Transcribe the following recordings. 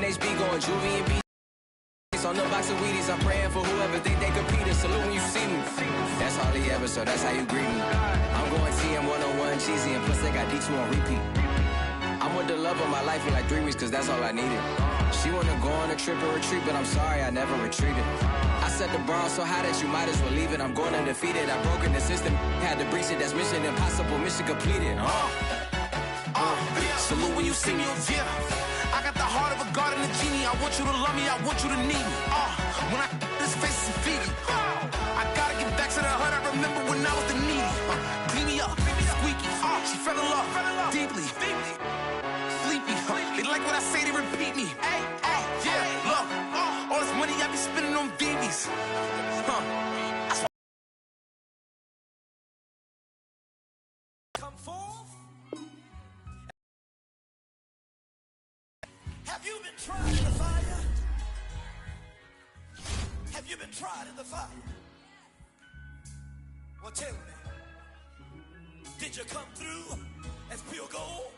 HB going juvie and B. On the box of Wheaties, I'm praying for whoever think they compete. Salute when you see me. That's all he ever, so that's how you greet me. I'm going TM 101 cheesy, and plus they got D2 on repeat. I'm with the love of my life for like 3 weeks, cause that's all I needed. She wanna go on a trip or retreat, but I'm sorry, I never retreated. I set the bar so high that you might as well leave it. I'm going undefeated, I've broken the system. Had to breach it, that's mission impossible, mission completed. Salute when you see me, yeah. I got the heart of a god and a genie. I want you to love me, I want you to need me. When I this face is feedy. I gotta get back to the hood. I remember when I was the needy. Clean me up, squeaky. She fell in love deeply. Sleepy. They like what I say, they repeat me. Yeah, look. All this money I be spending on BBs. Come forth. Have you been tried in the fire? Have you been tried in the fire? Well, tell me, did you come through as pure gold?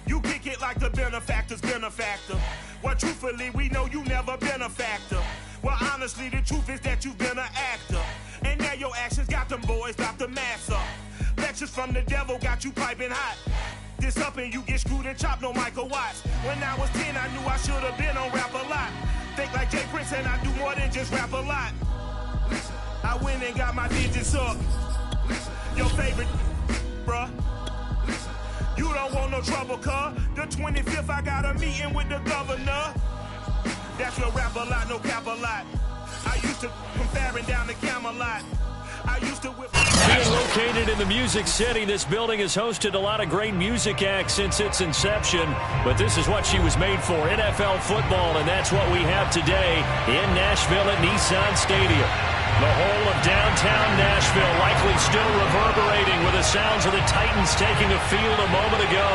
You kick it like the benefactor's benefactor. Well, truthfully, we know you never been a factor. Well, honestly, the truth is that you've been an actor. And now your actions got them boys about to mass up. Lectures from the devil got you piping hot. This up and you get screwed and chopped, no Michael Watts. When I was 10, I knew I should have been on Rap a Lot. Think like Jay Prince and I do more than just rap a lot. I went and got my digits up. Your favorite, bruh. You don't want no trouble, cuz. The 25th, I got a meeting with the governor. That's your Rap a Lot, no cap a lot. I used to come faring down the Camelot. I used to whip. Being located in the Music City, this building has hosted a lot of great music acts since its inception. But this is what she was made for, NFL football, and that's what we have today in Nashville at Nissan Stadium. The whole of downtown Nashville likely still reverberating with the sounds of the Titans taking a field a moment ago.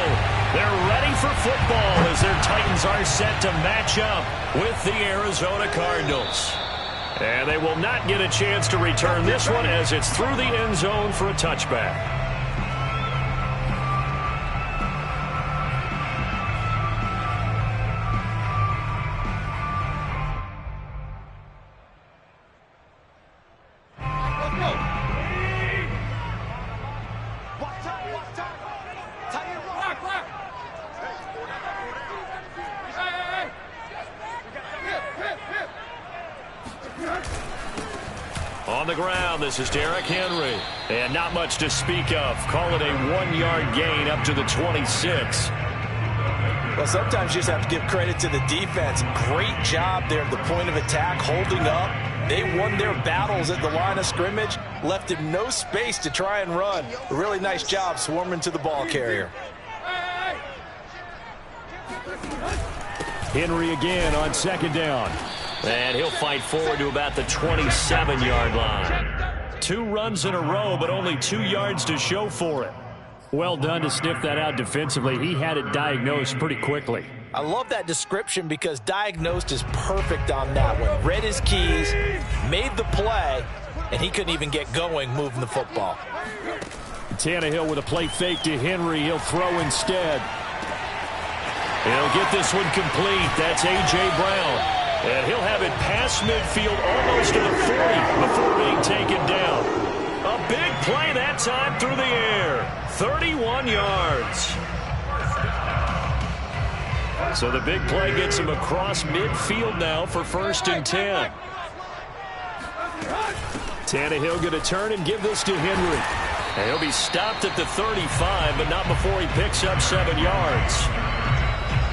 They're ready for football as their Titans are set to match up with the Arizona Cardinals. And they will not get a chance to return this one as it's through the end zone for a touchback. On the ground, this is Derrick Henry. And not much to speak of. Call it a 1-yard gain up to the 26. Well, sometimes you just have to give credit to the defense. Great job there at the point of attack, holding up. They won their battles at the line of scrimmage, left him no space to try and run. A really nice job swarming to the ball carrier. Henry again on second down. And he'll fight forward to about the 27-yard line. 2 runs in a row, but only 2 yards to show for it. Well done to sniff that out defensively. He had it diagnosed pretty quickly. I love that description because diagnosed is perfect on that one. Read his keys, made the play, and he couldn't even get going moving the football. Tannehill with a play fake to Henry. He'll throw instead. He'll get this one complete. That's A.J. Brown. And he'll have it past midfield almost to the 40 before being taken down. A big play that time through the air. 31 yards. So the big play gets him across midfield now for 1st and 10. Tannehill going to turn and give this to Henry. And he'll be stopped at the 35, but not before he picks up 7 yards.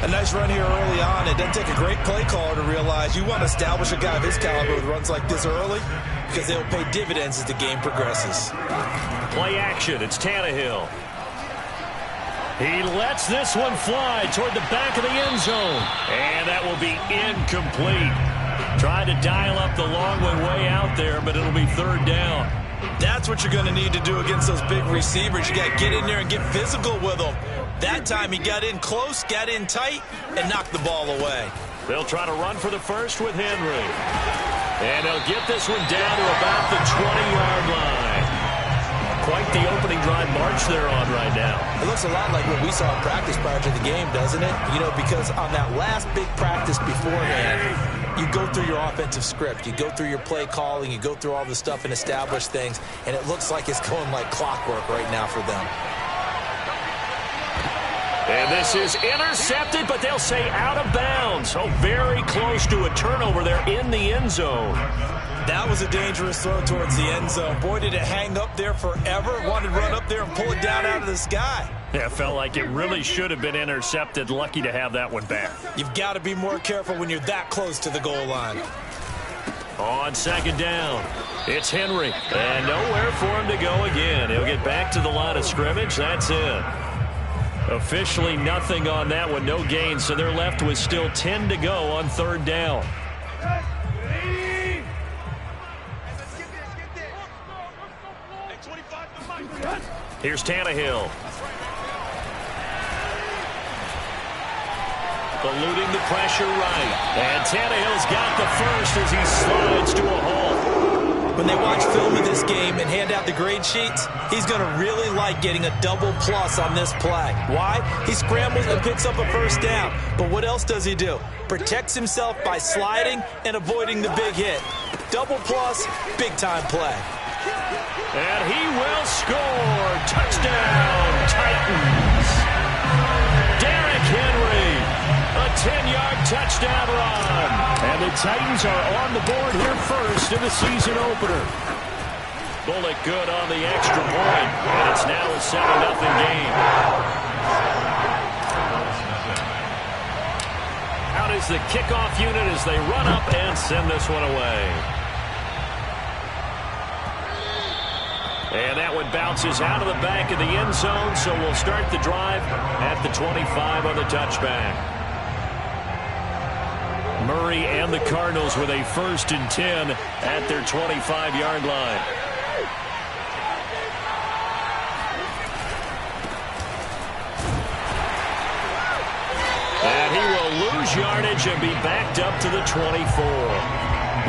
A nice run here early on. It doesn't take a great play caller to realize you want to establish a guy of his caliber with runs like this early because they'll pay dividends as the game progresses. Play action. It's Tannehill. He lets this one fly toward the back of the end zone. And that will be incomplete. Tried to dial up the long way out there, but it'll be 3rd down. That's what you're going to need to do against those big receivers. You got to get in there and get physical with them. That time he got in close, got in tight, and knocked the ball away. They'll try to run for the first with Henry. And they'll get this one down to about the 20-yard line. quite the opening drive march they're on right now. It looks a lot like what we saw in practice prior to the game, doesn't it? You know, because on that last big practice beforehand, you go through your offensive script, you go through your play calling, you go through all the stuff and establish things, and it looks like it's going like clockwork right now for them. And this is intercepted, but they'll say out of bounds. So very close to a turnover there in the end zone. That was a dangerous throw towards the end zone. Boy, did it hang up there forever. Wanted to run up there and pull it down out of the sky. Yeah, it felt like it really should have been intercepted. Lucky to have that one back. You've got to be more careful when you're that close to the goal line. On second down, it's Henry. And nowhere for him to go again. He'll get back to the line of scrimmage. That's it. Officially nothing on that one. No gain, so they're left with still 10 to go on third down. Here's Tannehill. Eluding the pressure right. And Tannehill's got the first as he slides to a halt. When they watch film of this game and hand out the grade sheets, he's going to really like getting a double plus on this play. Why? He scrambles and picks up a first down. But what else does he do? Protects himself by sliding and avoiding the big hit. Double plus, big-time play. And he will score. Touchdown, Titans. Derrick Henry, a 10-yard touchdown run. And the Titans are on the board here first in the season opener. Bullock good on the extra point, and it's now a 7-0 game. Out is the kickoff unit as they run up and send this one away. And that one bounces out of the back of the end zone, so we'll start the drive at the 25 on the touchback. Murray and the Cardinals with a 1st and 10 at their 25-yard line. And he will lose yardage and be backed up to the 24.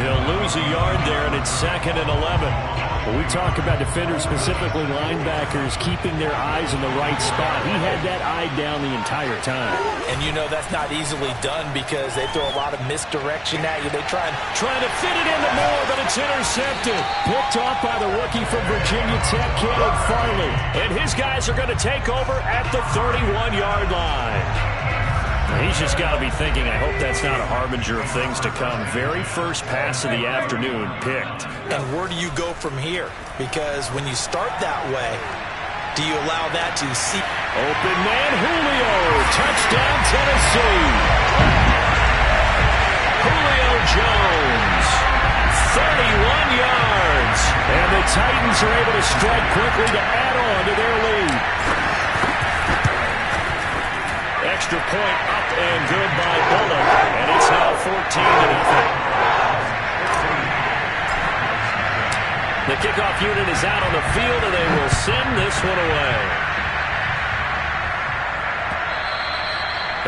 He'll lose a yard there, and it's 2nd and 11. Well, we talk about defenders, specifically linebackers, keeping their eyes in the right spot. He had that eye down the entire time. And you know that's not easily done because they throw a lot of misdirection at you. They trying to fit it into Moore, but it's intercepted. Picked off by the rookie from Virginia Tech, Caleb Farley. And his guys are going to take over at the 31-yard line. He's just got to be thinking, I hope that's not a harbinger of things to come. Very first pass of the afternoon picked. And where do you go from here? Because when you start that way, do you allow that to see? Open man, Julio. Touchdown, Tennessee. Julio Jones. 31 yards. And the Titans are able to strike quickly to add on to their lead. Extra point up and good by Bullock. And it's now 14-0. The kickoff unit is out on the field, and they will send this one away.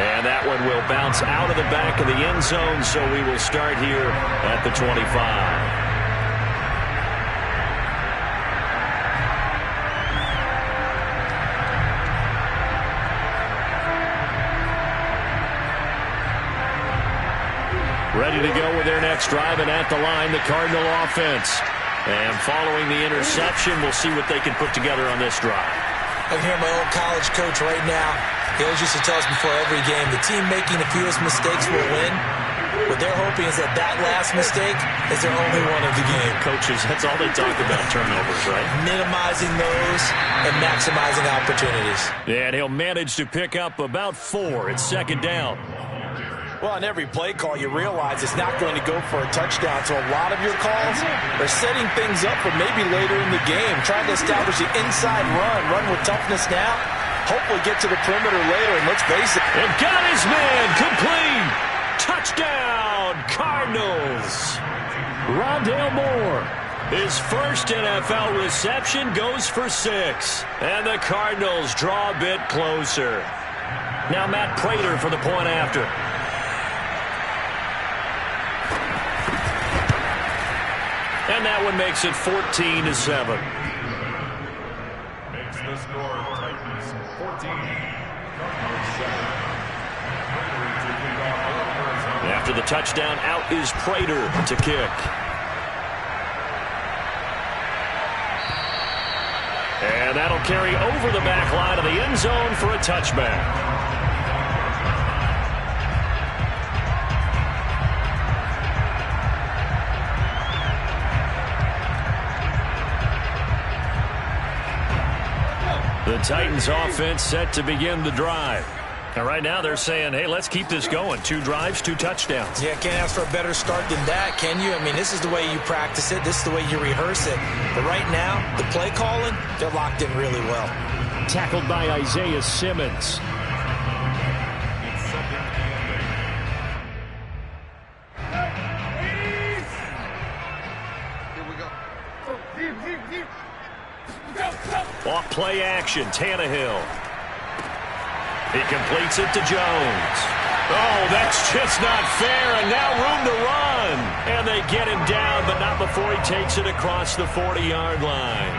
And that one will bounce out of the back of the end zone, so we will start here at the 25. Ready to go with their next drive, and at the line, the Cardinal offense. And following the interception, we'll see what they can put together on this drive. I can hear my old college coach right now. He always used to tell us before every game, the team making the fewest mistakes will win. What they're hoping is that that last mistake is their only one of the game. Coaches, that's all they talk about, turnovers, right? Minimizing those and maximizing opportunities. Yeah, and he'll manage to pick up about 4. It's 2nd down. Well, on every play call, you realize it's not going to go for a touchdown. So a lot of your calls are setting things up for maybe later in the game, trying to establish the inside run with toughness now, hopefully get to the perimeter later, and let's face it. And got his man complete. Touchdown, Cardinals. Rondale Moore. His first NFL reception goes for 6. And the Cardinals draw a bit closer. Now Matt Prater for the point after. And that one makes it 14-7. score, Titans 14, Cardinals 7. After the touchdown, out is Prater to kick. And that'll carry over the back line of the end zone for a touchback. The Titans offense set to begin the drive. And right now they're saying, hey, let's keep this going. 2 drives, 2 touchdowns. Yeah, can't ask for a better start than that, can you? I mean, this is the way you practice it. This is the way you rehearse it. But right now, the play calling, they're locked in really well. Tackled by Isaiah Simmons. Off play action, Tannehill. He completes it to Jones. Oh, that's just not fair, and now room to run. And they get him down, but not before he takes it across the 40-yard line.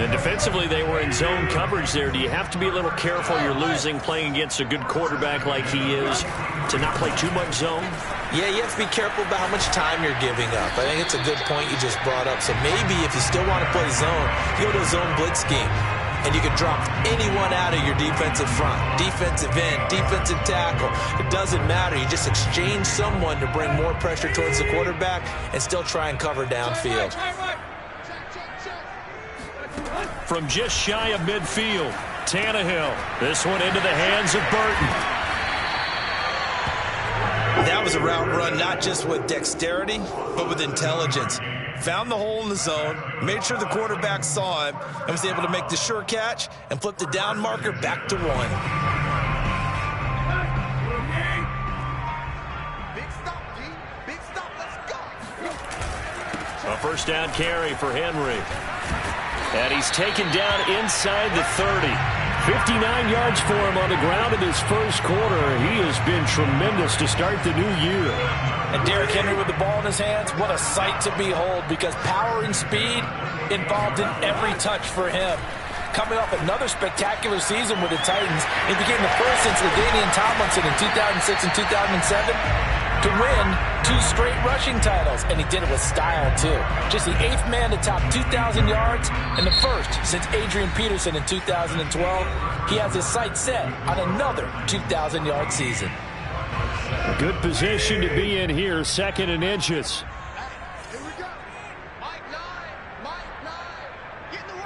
And defensively, they were in zone coverage there. Do you have to be a little careful you're losing playing against a good quarterback like he is to not play too much zone? Yeah, you have to be careful about how much time you're giving up. I think it's a good point you just brought up. So maybe if you still want to play zone, you go to a zone blitz scheme. And you can drop anyone out of your defensive front. Defensive end, defensive tackle. It doesn't matter. You just exchange someone to bring more pressure towards the quarterback and still try and cover downfield. From just shy of midfield, Tannehill. This one into the hands of Burton. That was a route run not just with dexterity, but with intelligence. Found the hole in the zone, made sure the quarterback saw him, and was able to make the sure catch and flip the down marker back to 1. Big stop, G. Big stop. Let's go. A first down carry for Henry. And he's taken down inside the 30. 59 yards for him on the ground in his first quarter. He has been tremendous to start the new year. And Derrick Henry with the ball in his hands, what a sight to behold, because power and speed involved in every touch for him. Coming off another spectacular season with the Titans, he became the first since LaDainian Tomlinson in 2006 and 2007 to win 2 straight rushing titles, and he did it with style, too. Just the 8th man to top 2,000 yards and the first since Adrian Peterson in 2012. He has his sights set on another 2,000-yard season. A good position to be in here, 2nd and inches. Here we go. Mike 9. Get in the way.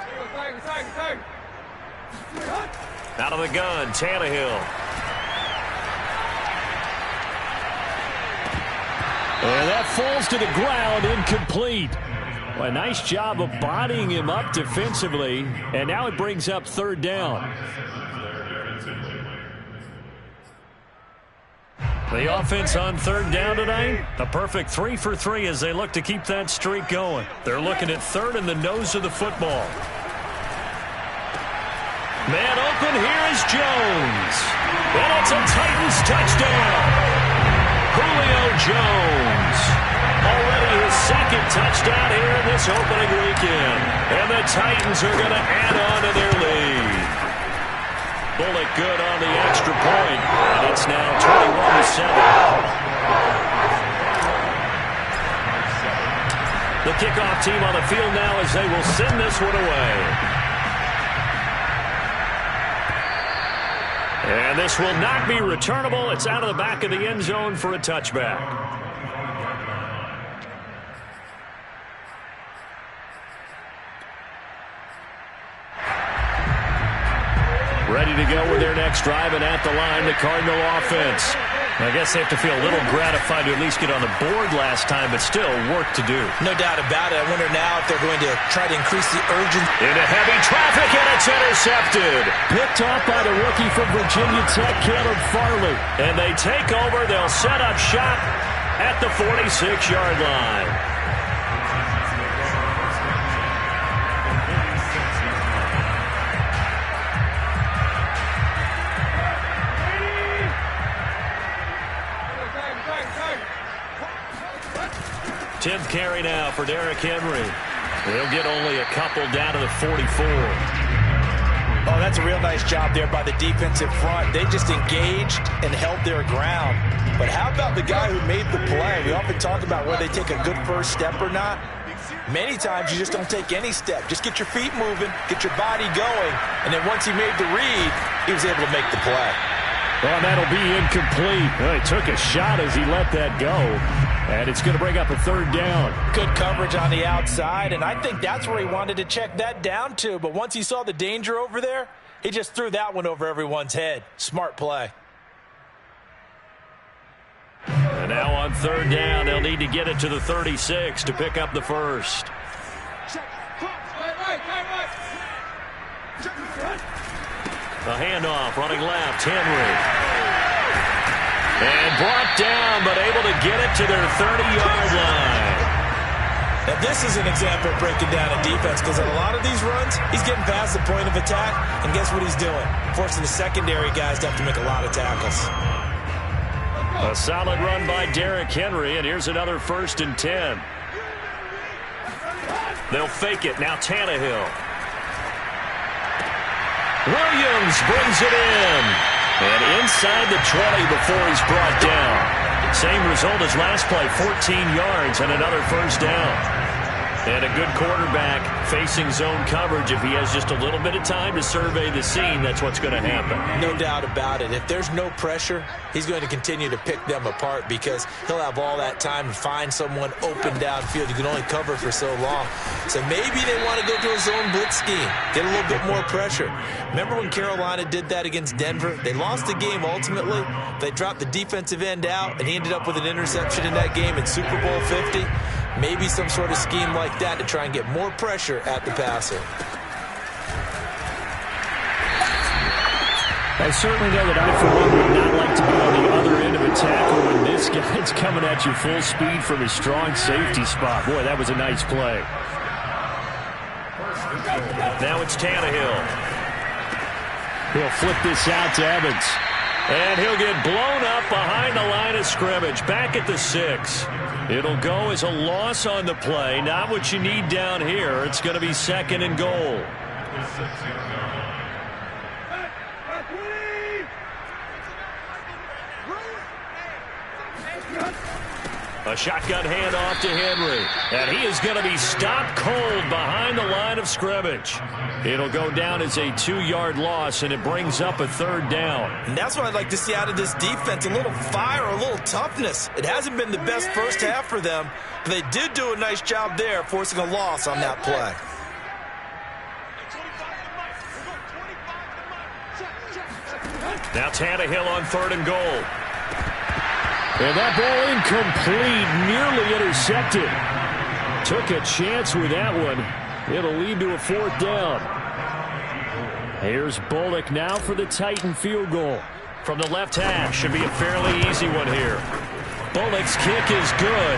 Out of the gun, Tannehill. And that falls to the ground, incomplete. Well, a nice job of bodying him up defensively, and now it brings up 3rd down. The offense on 3rd down tonight, a perfect 3 for 3 as they look to keep that streak going. They're looking at 3rd in the nose of the football. Man open, here is Jones. And it's a Titans touchdown. Julio Jones. Already his 2nd touchdown here in this opening weekend. And the Titans are going to add on to their lead. Bullock good on the extra point. And it's now 21-7. The kickoff team on the field now as they will send this one away. And this will not be returnable. It's out of the back of the end zone for a touchback. Ready to go with their next drive, and at the line, the Cardinal offense. I guess they have to feel a little gratified to at least get on the board last time, but still work to do. No doubt about it. I wonder now if they're going to try to increase the urgency. Into heavy traffic, and it's intercepted. Picked off by the rookie from Virginia Tech, Caleb Farley. And they take over. They'll set up shop at the 46-yard line. Tenth carry now for Derrick Henry. They'll get only a couple down to the 44. Oh, that's a real nice job there by the defensive front. They just engaged and held their ground. But how about the guy who made the play? We often talk about whether they take a good first step or not. Many times you just don't take any step. Just get your feet moving, get your body going, and then once he made the read, he was able to make the play. Well, that'll be incomplete. Well, he took a shot as he let that go, and it's going to bring up a third down. Good coverage on the outside, and I think that's where he wanted to check that down to. But once he saw the danger over there, he just threw that one over everyone's head. Smart play. And now on third down, they'll need to get it to the 36 to pick up the first. A handoff, running left, Henry. And brought down, but able to get it to their 30-yard line. Now, this is an example of breaking down a defense, because in a lot of these runs, he's getting past the point of attack, and guess what he's doing? Forcing the secondary guys to have to make a lot of tackles. A solid run by Derrick Henry, and here's another 1st and 10. They'll fake it. Now Tannehill. Williams brings it in. And inside the 20 before he's brought down. Same result as last play, 14 yards and another 1st down. And a good quarterback facing zone coverage. If he has just a little bit of time to survey the scene, that's what's going to happen. No doubt about it. If there's no pressure, he's going to continue to pick them apart because he'll have all that time to find someone open downfield. You can only cover for so long. So maybe they want to go to a zone blitz scheme, get a little bit more pressure. Remember when Carolina did that against Denver? They lost the game ultimately. They dropped the defensive end out, and he ended up with an interception in that game in Super Bowl 50. Maybe some sort of scheme like that to try and get more pressure at the passer. I certainly know that I, for one, would not like to be on the other end of a tackle when this guy's coming at you full speed from his strong safety spot. Boy, that was a nice play. Now it's Tannehill. He'll flip this out to Evans. And he'll get blown up behind the line of scrimmage, back at the 6. It'll go as a loss on the play. Not what you need down here. It's going to be 2nd and goal. A shotgun handoff to Henry. And he is going to be stopped cold behind the line of scrimmage. It'll go down as a 2-yard loss, and it brings up a 3rd down. And that's what I'd like to see out of this defense, a little fire, a little toughness. It hasn't been the best first half for them, but they did do a nice job there, forcing a loss on that play. Now Tannehill on 3rd and goal. And that ball incomplete, nearly intercepted. Took a chance with that one. It'll lead to a 4th down. Here's Bullock now for the Titan field goal. From the left hash, should be a fairly easy one here. Bullock's kick is good,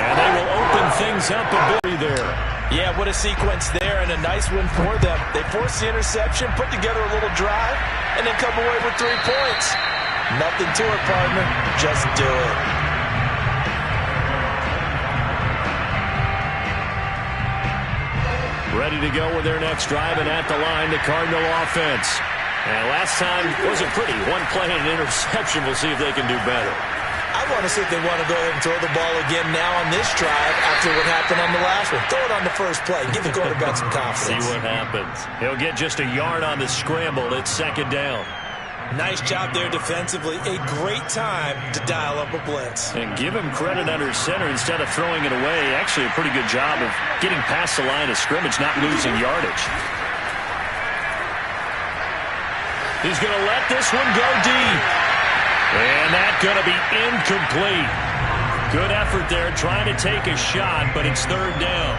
and they will open things up a bit there. Yeah, what a sequence there, and a nice win for them. They forced the interception, put together a little drive, and then come away with 3 points. Nothing to it, partner. Just do it. Ready to go with their next drive, and at the line, the Cardinal offense. And last time wasn't pretty. 1 play and an interception. We'll see if they can do better. I want to see if they want to go ahead and throw the ball again now on this drive after what happened on the last one. Throw it on the first play. Give the quarterback some confidence. See what happens. He'll get just a yard on the scramble. It's 2nd down. Nice job there defensively. A great time to dial up a blitz. And give him credit under center instead of throwing it away. Actually a pretty good job of getting past the line of scrimmage, not losing yardage. He's going to let this one go deep. And that's going to be incomplete. Good effort there trying to take a shot, but it's 3rd down.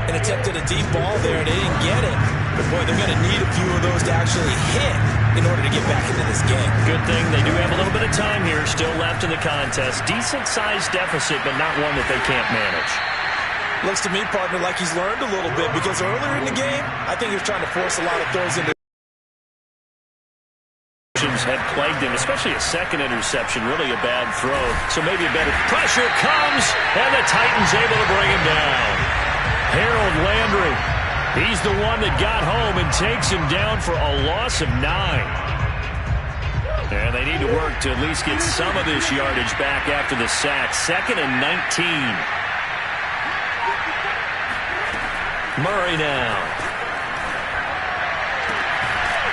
And attempted a deep ball there, and they didn't get it. But, boy, they're going to need a few of those to actually hit in order to get back into this game. Good thing they do have a little bit of time here still left in the contest. Decent-sized deficit, but not one that they can't manage. Looks to me, partner, like he's learned a little bit, because earlier in the game, I think he was trying to force a lot of throws into had plagued him, especially a 2nd interception, really a bad throw. So maybe a better pressure comes, and the Titans able to bring him down. Harold Landry. He's the one that got home and takes him down for a loss of 9. And they need to work to at least get some of this yardage back after the sack. 2nd and 19. Murray now.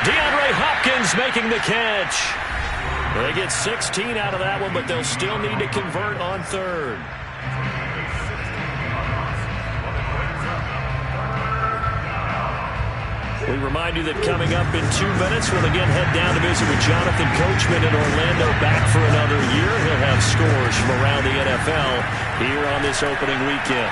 DeAndre Hopkins making the catch. They get 16 out of that one, but they'll still need to convert on 3rd. We remind you that coming up in 2 minutes, we'll again head down to visit with Jonathan Coachman in Orlando, back for another year. He'll have scores from around the NFL here on this opening weekend.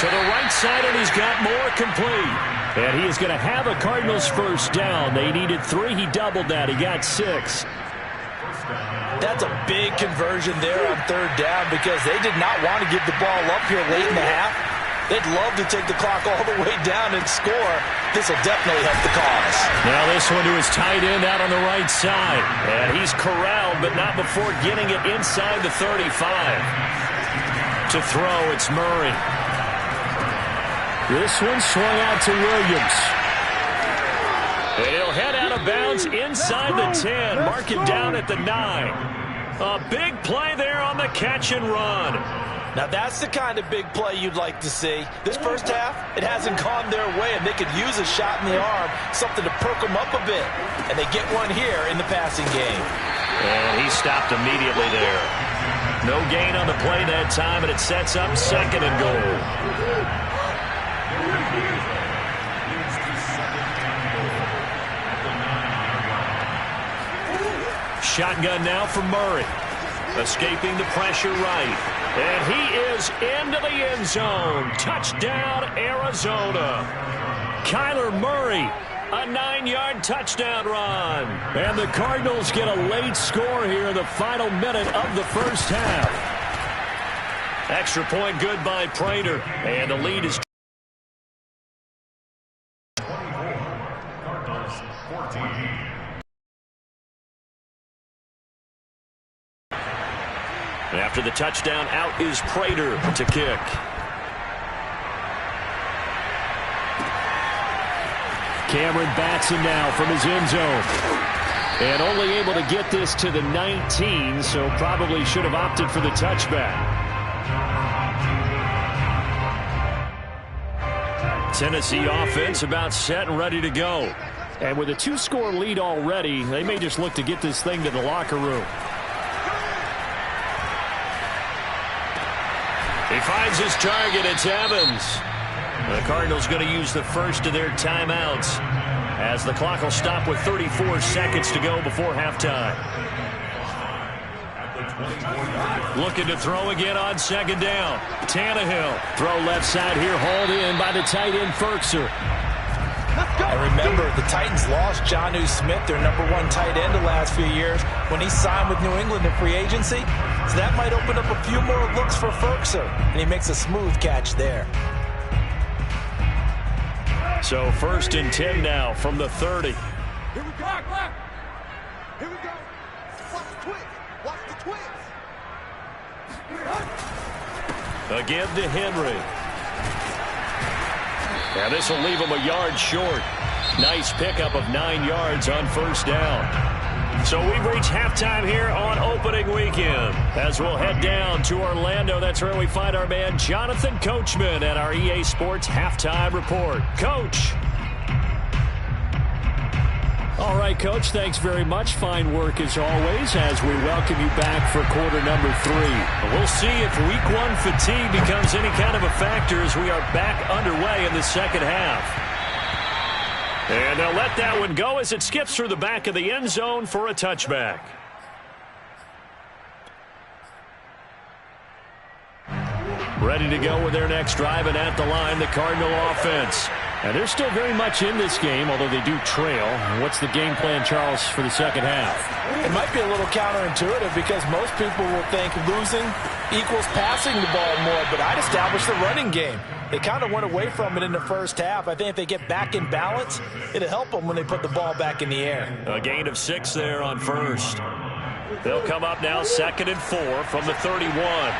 To the right side, and he's got more complete. And he is going to have a Cardinals first down. They needed 3. He doubled that. He got 6. That's a big conversion there on 3rd down because they did not want to give the ball up here late in the half. They'd love to take the clock all the way down and score. This will definitely help the cause. Now this one to his tight end out on the right side. And he's corralled, but not before getting it inside the 35. To throw, it's Murray. This one swung out to Williams. And he'll head out of bounds inside the 10. Mark him down at the 9. A big play there on the catch and run. Now that's the kind of big play you'd like to see. This first half, it hasn't gone their way, and they could use a shot in the arm, something to perk them up a bit. And they get one here in the passing game. And he stopped immediately there. No gain on the play that time, and it sets up 2nd and goal. Shotgun now for Murray. Escaping the pressure right. And he is into the end zone. Touchdown, Arizona. Kyler Murray, a 9-yard touchdown run. And the Cardinals get a late score here in the final minute of the first half. Extra point good by Prater. And the lead is 24, Cardinals 14. After the touchdown, out is Prater to kick. Cameron Batson now from his end zone. And only able to get this to the 19, so probably should have opted for the touchback. Tennessee offense about set and ready to go. And with a 2-score lead already, they may just look to get this thing to the locker room. He finds his target. It's Evans. The Cardinals going to use the first of their timeouts as the clock will stop with 34 seconds to go before halftime. Looking to throw again on 2nd down. Tannehill. Throw left side here, hauled in by the tight end Firkser. And remember, the Titans lost Jonnu Smith, their #1 tight end the last few years, when he signed with New England in free agency. So that might open up a few more looks for Firkser, and he makes a smooth catch there. So 1st and 10 now from the 30. Here we go. Here we go. Watch the twist. Watch the twist. Again to Henry. Now this will leave him a yard short. Nice pickup of 9 yards on 1st down. So we've reached halftime here on opening weekend. As we'll head down to Orlando, that's where we find our man Jonathan Coachman at our EA Sports Halftime Report. Coach. All right, Coach, thanks very much. Fine work as always as we welcome you back for quarter number 3. We'll see if week 1 fatigue becomes any kind of a factor as we are back underway in the second half. And they'll let that one go as it skips through the back of the end zone for a touchback. Ready to go with their next drive, and at the line, the Cardinal offense. And they're still very much in this game, although they do trail. What's the game plan, Charles, for the second half? It might be a little counterintuitive because most people will think losing equals passing the ball more, but I'd establish the running game. They kind of went away from it in the first half. I think if they get back in balance, it'll help them when they put the ball back in the air. A gain of 6 there on 1st. They'll come up now 2nd and 4 from the 31.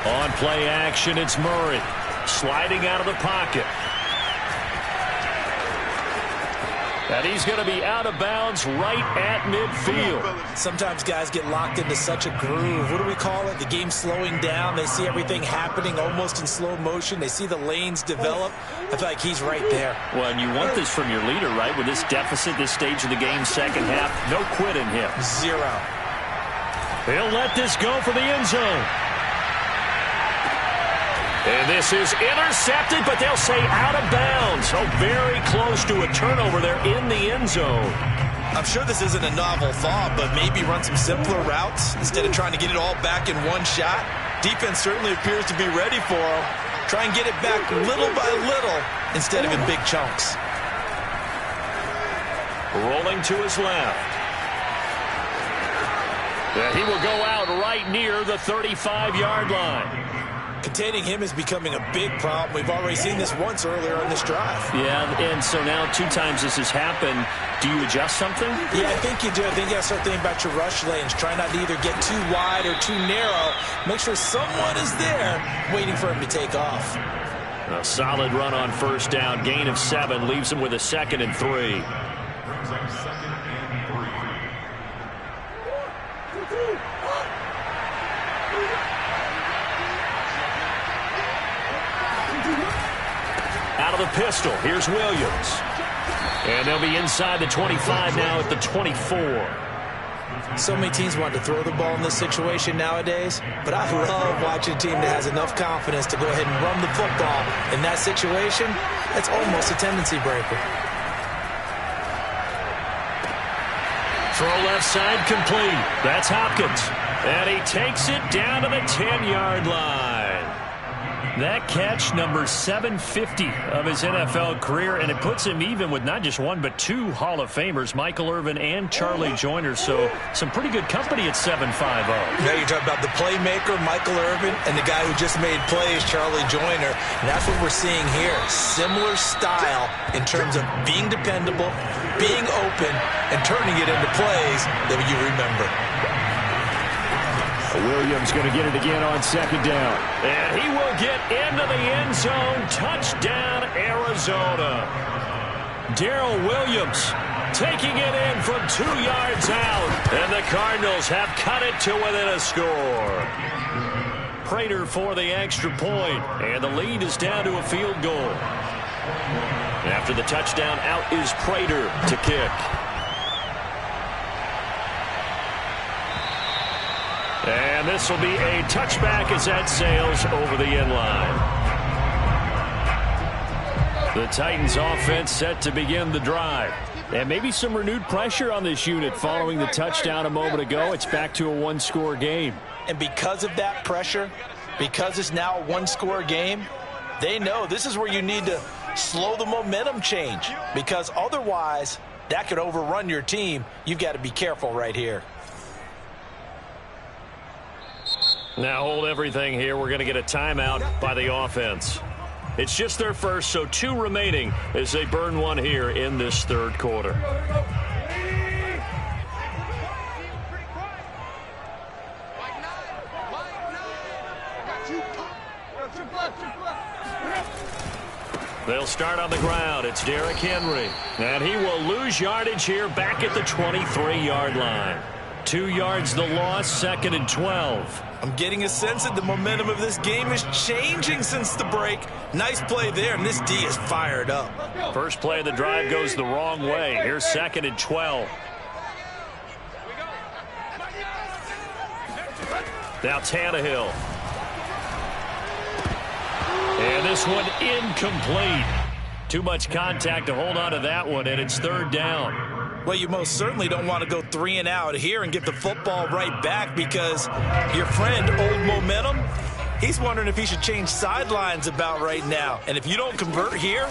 On play action, it's Murray. Sliding out of the pocket. And he's going to be out of bounds right at midfield. Sometimes guys get locked into such a groove. What do we call it? The game's slowing down. They see everything happening almost in slow motion. They see the lanes develop. I feel like he's right there. Well, and you want this from your leader, right? With this deficit, this stage of the game, second half, no quit in him. Zero. He'll let this go for the end zone. And this is intercepted, but they'll say out of bounds. So very close to a turnover there in the end zone. I'm sure this isn't a novel thought, but maybe run some simpler routes instead of trying to get it all back in one shot. Defense certainly appears to be ready for him. Try and get it back little by little instead of in big chunks. Rolling to his left. And he will go out right near the 35-yard line. Containing him is becoming a big problem. We've already seen this once earlier on this drive. Yeah, and so now 2 times this has happened. Do you adjust something? Yeah, I think you do. I think you got to start thinking about your rush lanes. Try not to either get too wide or too narrow. Make sure someone is there waiting for him to take off. A solid run on first down. Gain of 7 leaves him with a 2nd and 3. Out of the pistol, here's Williams. And they'll be inside the 25 now at the 24. So many teams want to throw the ball in this situation nowadays, but I love watching a team that has enough confidence to go ahead and run the football. In that situation, that's almost a tendency breaker. Throw left side complete. That's Hopkins. And he takes it down to the 10-yard line. That catch, number 750 of his NFL career, and it puts him even with not just 1 but 2 Hall of Famers, Michael Irvin and Charlie Joyner. So some pretty good company at 750. Now you're talking about the playmaker, Michael Irvin, and the guy who just made plays, Charlie Joyner. And that's what we're seeing here. Similar style in terms of being dependable, being open, and turning it into plays that you remember. Williams going to get it again on 2nd down. And he will get into the end zone. Touchdown, Arizona. Darrell Williams taking it in from 2 yards out. And the Cardinals have cut it to within a score. Prater for the extra point. And the lead is down to a field goal. After the touchdown, out is Prater to kick. And this will be a touchback as that sails over the end line. The Titans offense set to begin the drive. And maybe some renewed pressure on this unit following the touchdown a moment ago. It's back to a 1-score game. And because of that pressure, because it's now a 1-score game, they know this is where you need to slow the momentum change. Because otherwise, that could overrun your team. You've got to be careful right here. Now hold everything here. We're going to get a timeout by the offense. It's just their first, so 2 remaining as they burn 1 here in this 3rd quarter. They'll start on the ground. It's Derrick Henry. And he will lose yardage here back at the 23-yard line. 2 yards the loss, 2nd and 12. I'm getting a sense that the momentum of this game is changing since the break. Nice play there, and this D is fired up. First play of the drive goes the wrong way. Here's 2nd and 12. Now Tannehill. And this one incomplete. Too much contact to hold on to that one, and it's 3rd down. Well, you most certainly don't want to go 3 and out here and get the football right back because your friend, Old Momentum, he's wondering if he should change sidelines about right now. And if you don't convert here,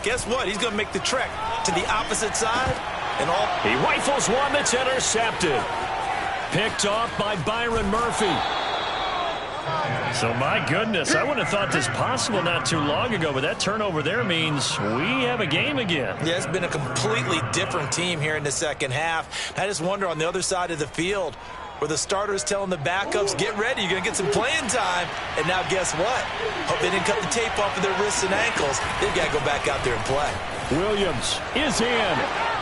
guess what? He's going to make the trek to the opposite side. And all. He rifles one that's intercepted. Picked off by Byron Murphy. So, my goodness, I wouldn't have thought this possible not too long ago, but that turnover there means we have a game again. Yeah, it's been a completely different team here in the second half. I just wonder on the other side of the field, where the starter's telling the backups, get ready, you're going to get some playing time. And now guess what? Hope they didn't cut the tape off of their wrists and ankles. They've got to go back out there and play. Williams is in.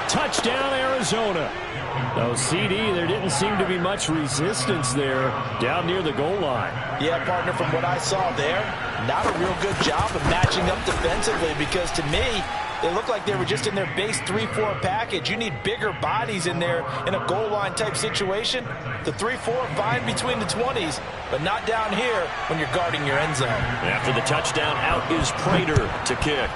Touchdown, Arizona. No, CD, there didn't seem to be much resistance there down near the goal line. Yeah, partner, from what I saw there, not a real good job of matching up defensively, because to me, they looked like they were just in their base 3-4 package. You need bigger bodies in there in a goal line type situation. The 3-4 fine between the 20s, but not down here when you're guarding your end zone. After the touchdown, out is Prater to kick.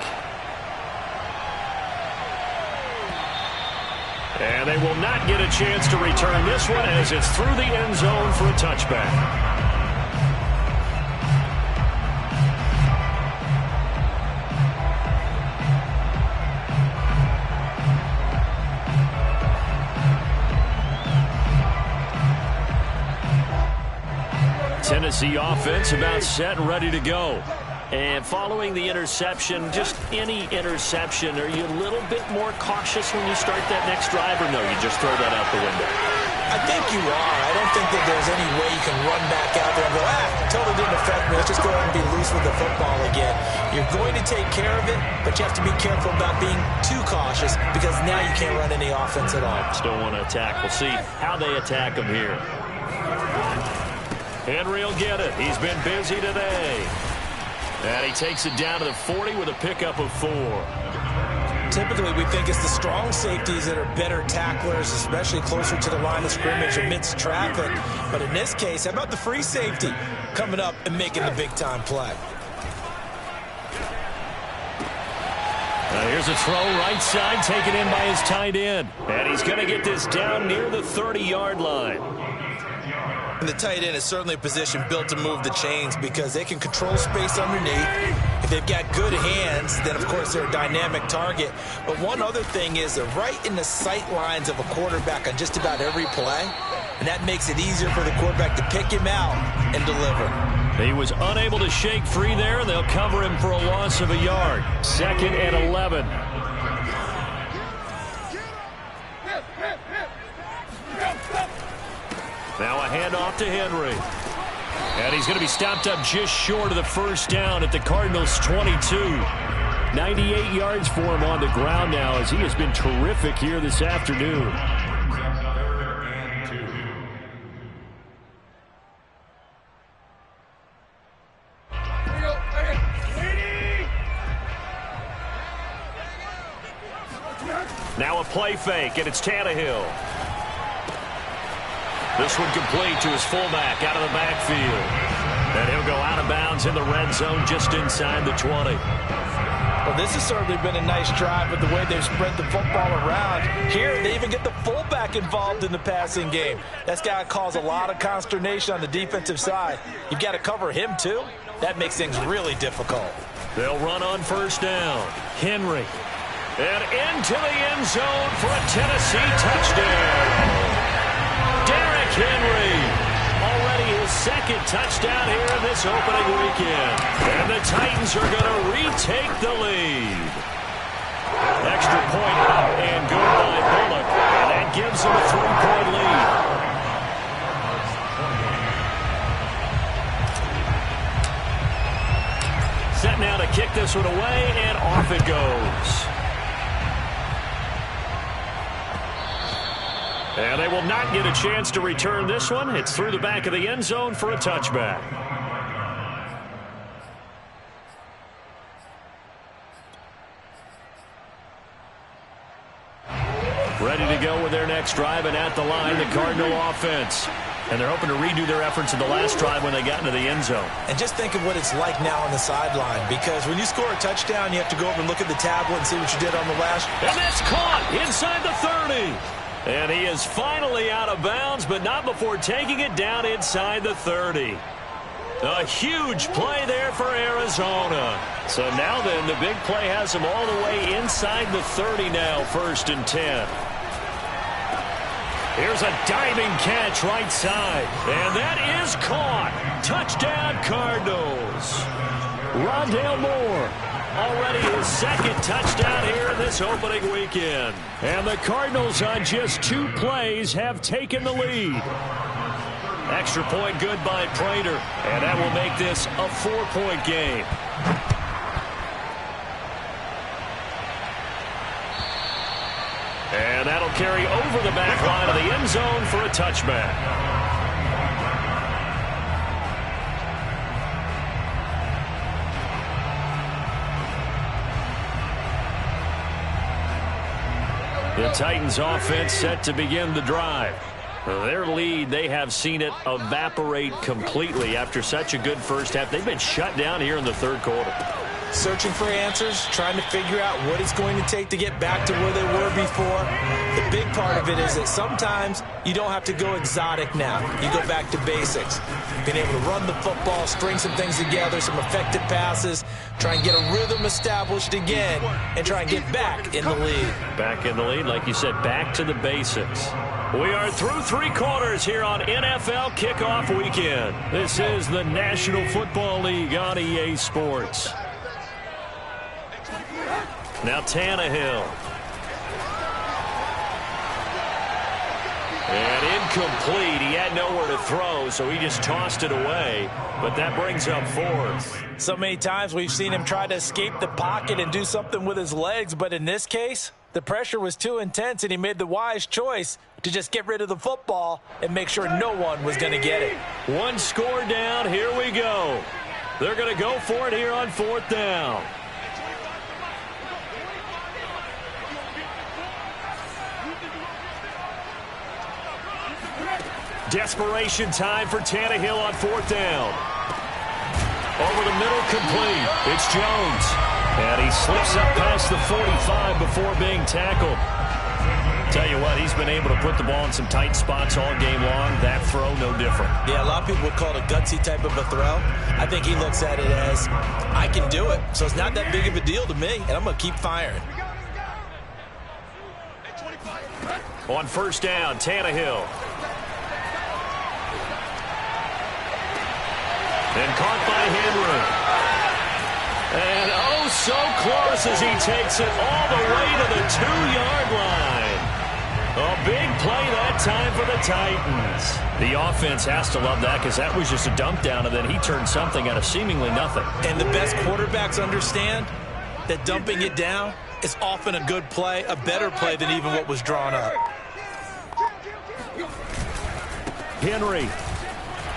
And they will not get a chance to return this one as it's through the end zone for a touchback. Tennessee offense about set and ready to go. And following the interception, just any interception, are you a little bit more cautious when you start that next drive, or no, you just throw that out the window? I think you are. I don't think that there's any way you can run back out there and go, totally didn't affect me. Let's just go ahead and be loose with the football again. You're going to take care of it, but you have to be careful about being too cautious, because now you can't run any offense at all. Still want to attack. We'll see how they attack him here. Henry will get it. He's been busy today. And he takes it down to the 40 with a pickup of 4. Typically, we think it's the strong safeties that are better tacklers, especially closer to the line of scrimmage amidst traffic. But in this case, how about the free safety coming up and making the big-time play? Here's a throw right side, taken in by his tight end. And he's going to get this down near the 30-yard line. And the tight end is certainly a position built to move the chains, because they can control space underneath. If they've got good hands, then, of course, they're a dynamic target. But one other thing is they're right in the sight lines of a quarterback on just about every play, and that makes it easier for the quarterback to pick him out and deliver. He was unable to shake free there, and they'll cover him for a loss of a yard. 2nd and 11. Now a handoff to Henry. And he's going to be stopped up just short of the first down at the Cardinals' 22. 98 yards for him on the ground now, as he has been terrific here this afternoon. Now a play fake, and it's Tannehill. This one complete to his fullback out of the backfield. And he'll go out of bounds in the red zone just inside the 20. Well, this has certainly been a nice drive with the way they've spread the football around. Here, they even get the fullback involved in the passing game. That's got to cause a lot of consternation on the defensive side. You've got to cover him, too. That makes things really difficult. They'll run on first down. Henry. And into the end zone for a Tennessee touchdown. Derrick Henry, already his 2nd touchdown here in this opening weekend. And the Titans are going to retake the lead. Extra point up and good by Bullock. And that gives them a 3-point lead. Set now to kick this one away, and off it goes. And they will not get a chance to return this one. It's through the back of the end zone for a touchback. Ready to go with their next drive, and at the line, the Cardinal offense. And they're hoping to redo their efforts in the last drive when they got into the end zone. And just think of what it's like now on the sideline, because when you score a touchdown, you have to go over and look at the tablet and see what you did on the last. And that's caught inside the 30. And he is finally out of bounds, but not before taking it down inside the 30. A huge play there for Arizona. So now then, the big play has them all the way inside the 30 now, 1st and 10. Here's a diving catch right side. And that is caught. Touchdown, Cardinals. Rondale Moore. Already his 2nd touchdown here this opening weekend. And the Cardinals on just 2 plays have taken the lead. Extra point good by Prater. And that will make this a 4-point game. And that'll carry over the back line of the end zone for a touchback. The Titans offense set to begin the drive. Their lead, they have seen it evaporate completely after such a good first half. They've been shut down here in the third quarter. Searching for answers, trying to figure out what it's going to take to get back to where they were before. The big part of it is that sometimes you don't have to go exotic now. You go back to basics. Being able to run the football, string some things together, some effective passes, try and get a rhythm established again, and try and get back in the lead. Back in the lead, like you said, back to the basics. We are through 3 quarters here on NFL Kickoff Weekend. This is the National Football League on EA Sports. Now Tannehill. And incomplete. He had nowhere to throw, so he just tossed it away. But that brings up 4th. So many times we've seen him try to escape the pocket and do something with his legs, but in this case, the pressure was too intense, and he made the wise choice to just get rid of the football and make sure no one was going to get it. 1 score down. Here we go. They're going to go for it here on 4th down. Desperation time for Tannehill on 4th down. Over the middle, complete. It's Jones. And he slips up past the 45 before being tackled. Tell you what, he's been able to put the ball in some tight spots all game long. That throw, no different. Yeah, a lot of people would call it a gutsy type of a throw. I think he looks at it as, I can do it. So it's not that big of a deal to me, and I'm going to keep firing. On 1st down, Tannehill. And caught by Henry. And oh, so close as he takes it all the way to the 2-yard line. A big play that time for the Titans. The offense has to love that because that was just a dump down, and then he turned something out of seemingly nothing. And the best quarterbacks understand that dumping it down is often a good play, a better play than even what was drawn up. Henry.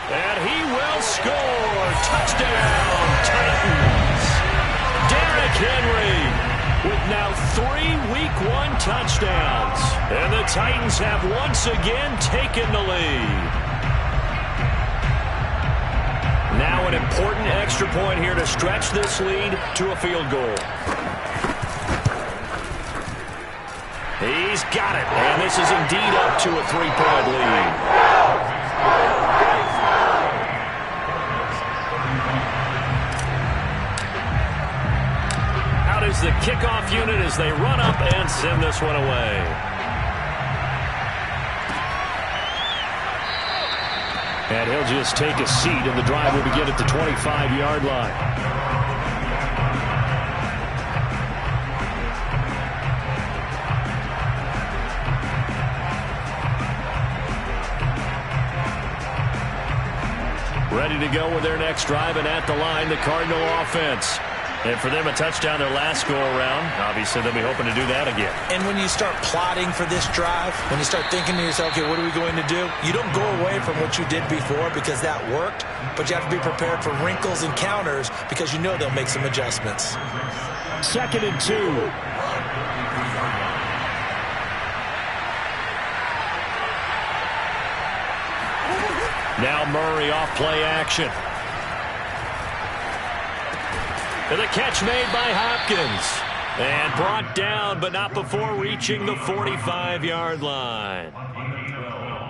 And he will score. Touchdown, Titans. Derrick Henry with now 3 Week 1 touchdowns. And the Titans have once again taken the lead. Now an important extra point here to stretch this lead to a field goal. He's got it. And this is indeed up to a 3-point lead. Is the kickoff unit as they run up and send this one away. And he'll just take a seat, and the drive will begin at the 25-yard line. Ready to go with their next drive, and at the line, the Cardinal offense. And for them, a touchdown their last go-around. Obviously, they'll be hoping to do that again. And when you start plotting for this drive, when you start thinking to yourself, okay, what are we going to do? You don't go away from what you did before because that worked, but you have to be prepared for wrinkles and counters because you know they'll make some adjustments. 2nd and 2. Now Murray off play action. And the catch made by Hopkins. And brought down, but not before reaching the 45-yard line.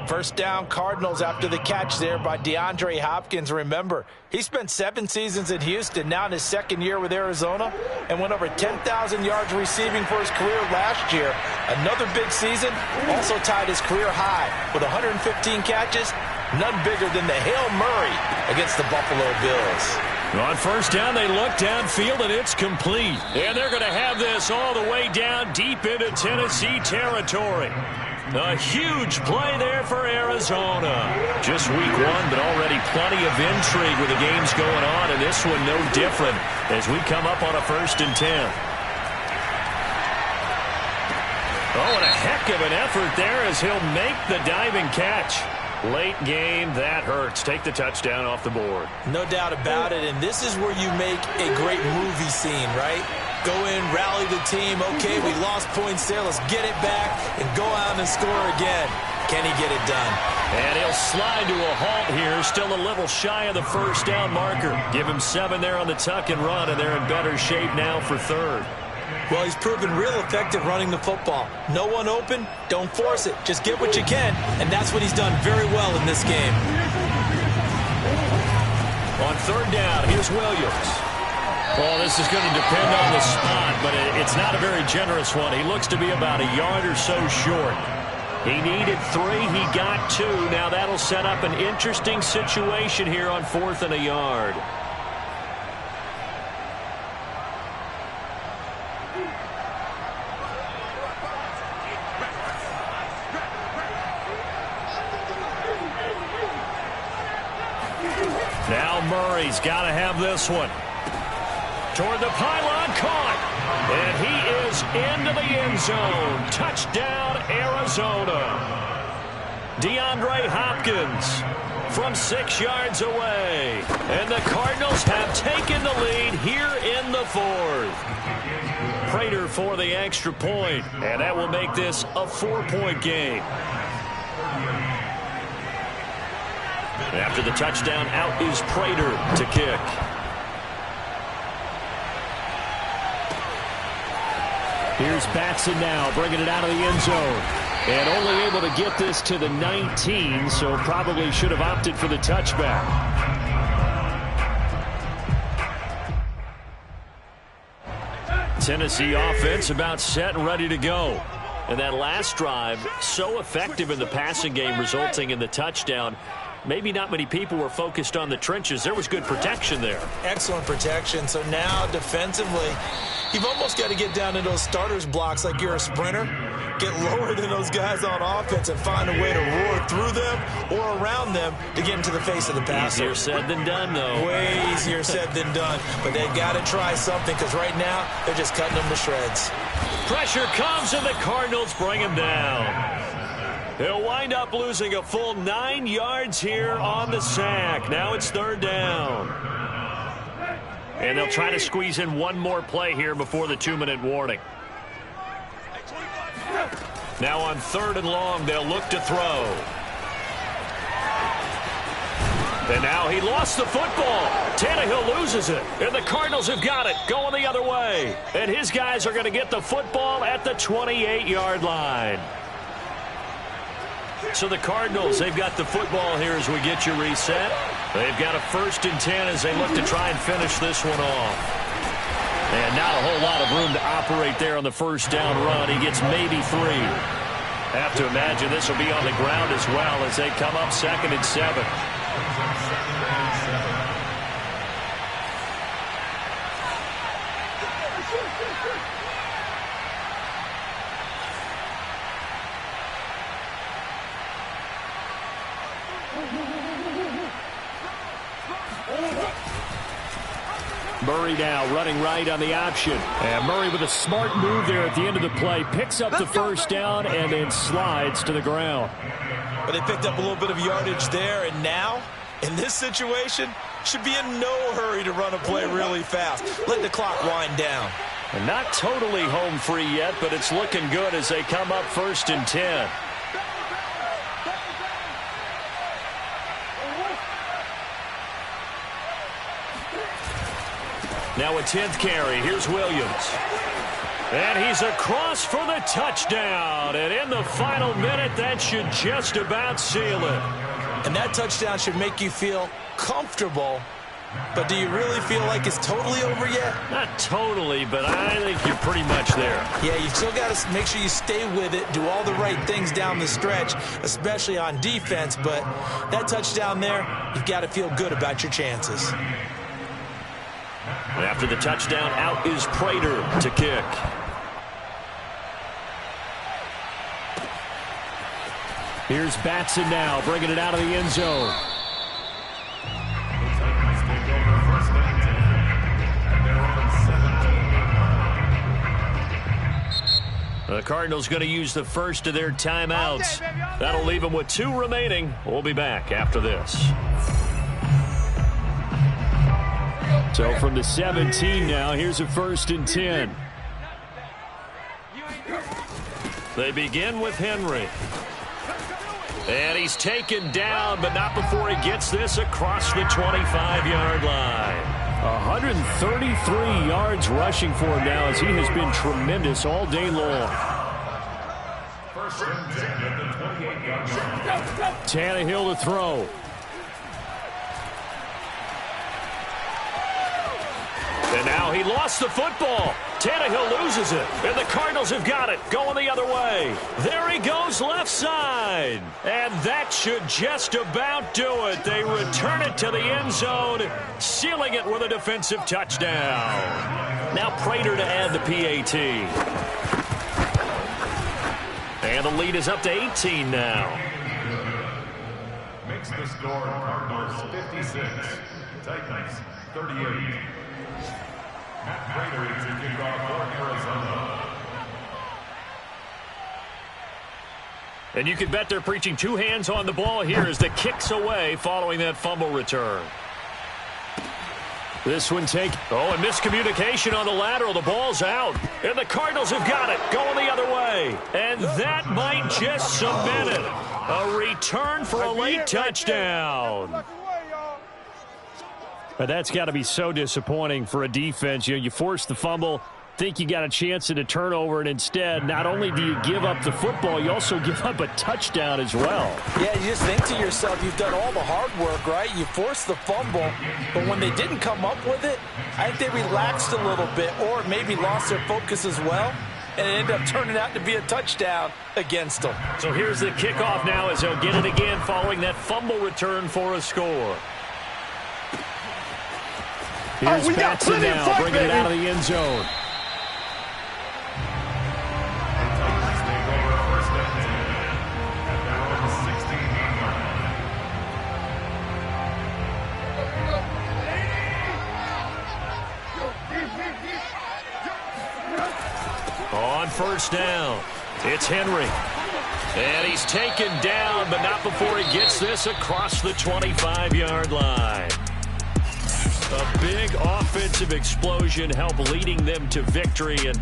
1st down, Cardinals after the catch there by DeAndre Hopkins. Remember, he spent 7 seasons in Houston, now in his 2nd year with Arizona, and went over 10,000 yards receiving for his career last year. Another big season, also tied his career high with 115 catches, none bigger than the Hail Murray against the Buffalo Bills. On 1st down, they look downfield, and it's complete. And they're going to have this all the way down deep into Tennessee territory. A huge play there for Arizona. Just week one, but already plenty of intrigue with the games going on, and this one no different as we come up on a 1st and 10. Oh, and a heck of an effort there as he'll make the diving catch. Late game, that hurts. Take the touchdown off the board. No doubt about it, and this is where you make a great movie scene, right? Go in, rally the team. Okay, we lost points there. Let's get it back and go out and score again. Can he get it done? And he'll slide to a halt here. Still a little shy of the 1st down marker. Give him 7 there on the tuck and run, and they're in better shape now for 3rd. Well, he's proven real effective running the football. No one open, don't force it. Just get what you can, and that's what he's done very well in this game. On 3rd down, here's Williams. Well, this is going to depend on the spot, but it's not a very generous one. He looks to be about a yard or so short. He needed 3. He got 2. Now that'll set up an interesting situation here on 4th and a yard. Now Murray's got to have this one. Toward the pylon, caught. And he is into the end zone. Touchdown, Arizona. DeAndre Hopkins from 6 yards away. And the Cardinals have taken the lead here in the 4th. Prater for the extra point. And that will make this a 4-point game. After the touchdown, out is Prater to kick. Here's Batson now, bringing it out of the end zone. And only able to get this to the 19, so probably should have opted for the touchback. Tennessee offense about set and ready to go. And that last drive, so effective in the passing game, resulting in the touchdown. Maybe not many people were focused on the trenches. There was good protection there. Excellent protection. So now defensively, you've almost got to get down to those starters blocks like you're a sprinter. Get lower than those guys on offense and find a way to roar through them or around them to get into the face of the passer. Easier said than done, though. Way easier said than done. But they've got to try something because right now they're just cutting them to shreds. Pressure comes and the Cardinals bring him down. He'll wind up losing a full 9 yards here on the sack. Now it's 3rd down. And they'll try to squeeze in one more play here before the 2-minute warning. Now on 3rd and long, they'll look to throw. And now he lost the football. Tannehill loses it. And the Cardinals have got it, going the other way. And his guys are going to get the football at the 28-yard line. So the Cardinals, they've got the football here as we get you reset. They've got a 1st and 10 as they look to try and finish this one off. And not a whole lot of room to operate there on the 1st down run. He gets maybe 3. Have to imagine this will be on the ground as well as they come up 2nd and 7. Murray now running right on the option. And Murray with a smart move there at the end of the play. Picks up the 1st down and then slides to the ground. But they picked up a little bit of yardage there. And now, in this situation, should be in no hurry to run a play really fast. Let the clock wind down. And not totally home free yet, but it's looking good as they come up 1st and 10. Now a 10th carry. Here's Williams. And he's across for the touchdown. And in the final minute, that should just about seal it. And that touchdown should make you feel comfortable. But do you really feel like it's totally over yet? Not totally, but I think you're pretty much there. Yeah, you've still got to make sure you stay with it, do all the right things down the stretch, especially on defense. But that touchdown there, you've got to feel good about your chances. And after the touchdown, out is Prater to kick. Here's Batson now, bringing it out of the end zone. The Cardinals going to use the first of their timeouts. That'll leave them with 2 remaining. We'll be back after this. So from the 17 now, here's a 1st and 10. They begin with Henry. And he's taken down, but not before he gets this across the 25-yard line. 133 yards rushing for him now as he has been tremendous all day long. Tannehill to throw. And now he lost the football. Tannehill loses it, and the Cardinals have got it, going the other way. There he goes left side, and that should just about do it. They return it to the end zone, sealing it with a defensive touchdown. Now Prater to add the PAT. And the lead is up to 18 now. Makes the score Cardinals 56, Titans 38. Matt Prater to kick off for Arizona. And you can bet they're preaching 2 hands on the ball here as the kick's away following that fumble return. This one and miscommunication on the lateral. The ball's out. And the Cardinals have got it, going the other way. And that might just cement it. A return for a late touchdown. But that's got to be so disappointing for a defense. You force the fumble, think you got a chance at a turnover, and instead, not only do you give up the football, you also give up a touchdown as well. Yeah, you just think to yourself, you've done all the hard work, right? You forced the fumble, but when they didn't come up with it, I think they relaxed a little bit or maybe lost their focus as well, and it ended up turning out to be a touchdown against them. So here's the kickoff now as they'll get it again following that fumble return for a score. Here's Batson now, bringing it out of the end zone. On 1st down, it's Henry. And he's taken down, but not before he gets this across the 25-yard line. A big offensive explosion helped leading them to victory, and